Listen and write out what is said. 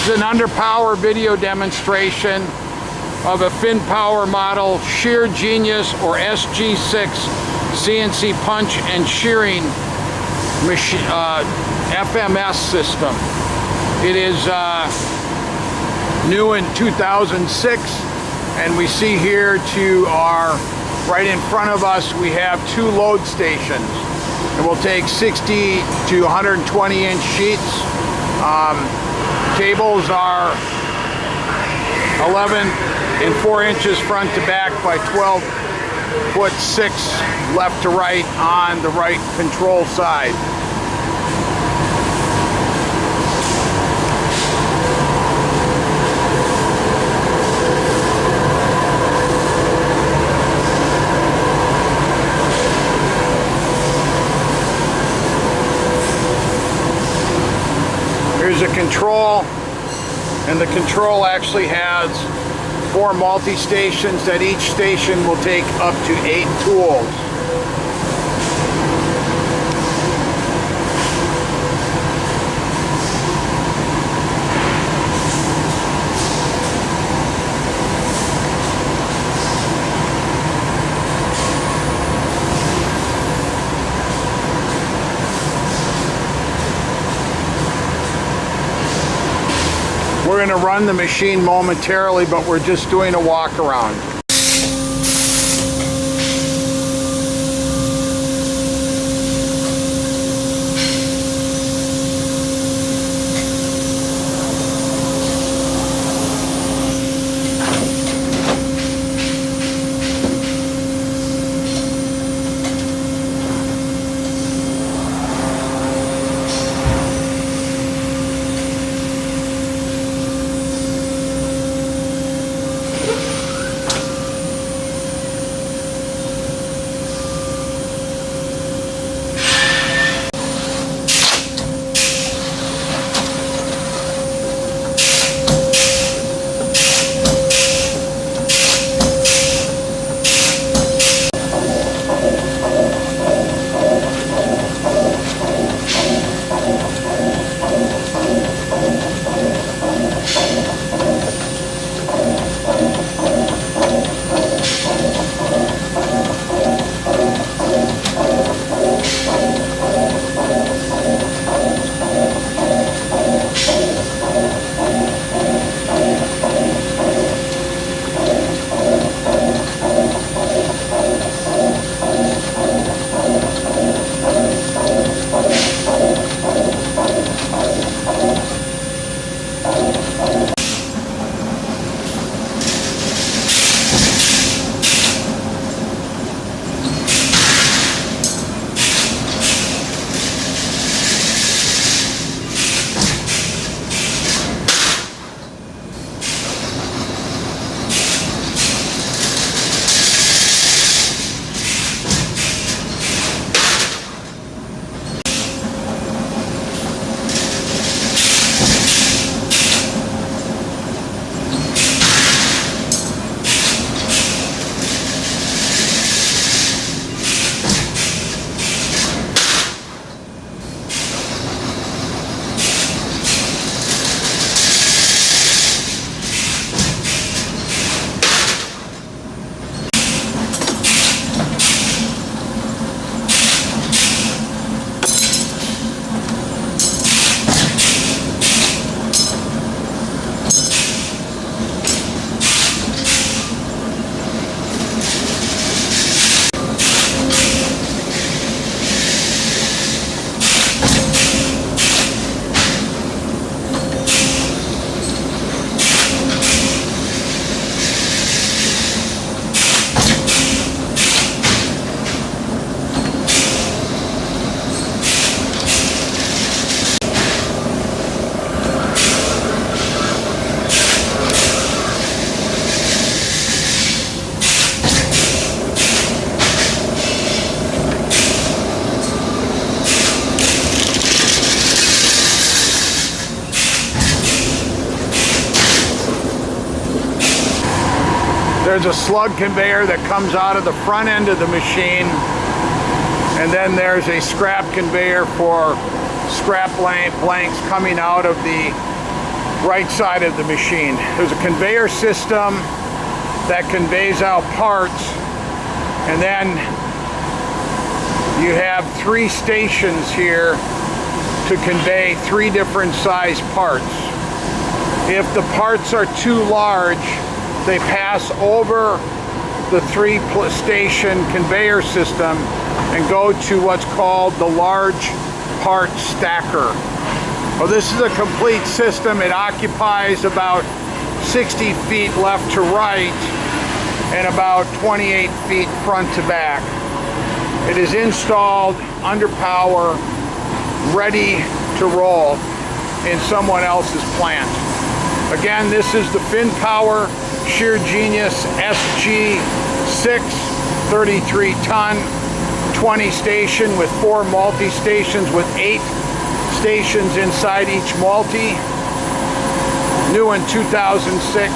is an underpower video demonstration of a fin power model Shear Genius or SG6 CNC punch and shearing machine, FMS system. It is new in 2006, and we see here to our right in front of us we have two load stations. It will take 60 to 120 inch sheets. Cables are 11 and 4 inches front to back by 12'6" left to right on the right control side. Here's a control, and the control actually has 4 multi-stations that each station will take up to 8 tools. We're going to run the machine momentarily, but we're just doing a walk around. There's a slug conveyor that comes out of the front end of the machine, and then there's a scrap conveyor for scrap blanks coming out of the right side of the machine. There's a conveyor system that conveys out parts, and then you have 3 stations here to convey 3 different size parts. If the parts are too large, they pass over the 3-station conveyor system and go to what's called the large part stacker. Well, this is a complete system. It occupies about 60 feet left to right and about 28 feet front to back. It is installed under power, ready to roll in someone else's plant. Again, this is the FinPower Shear Genius SG6 33-ton 20 station with 4 multi-stations with 8 stations inside each multi. New in 2006.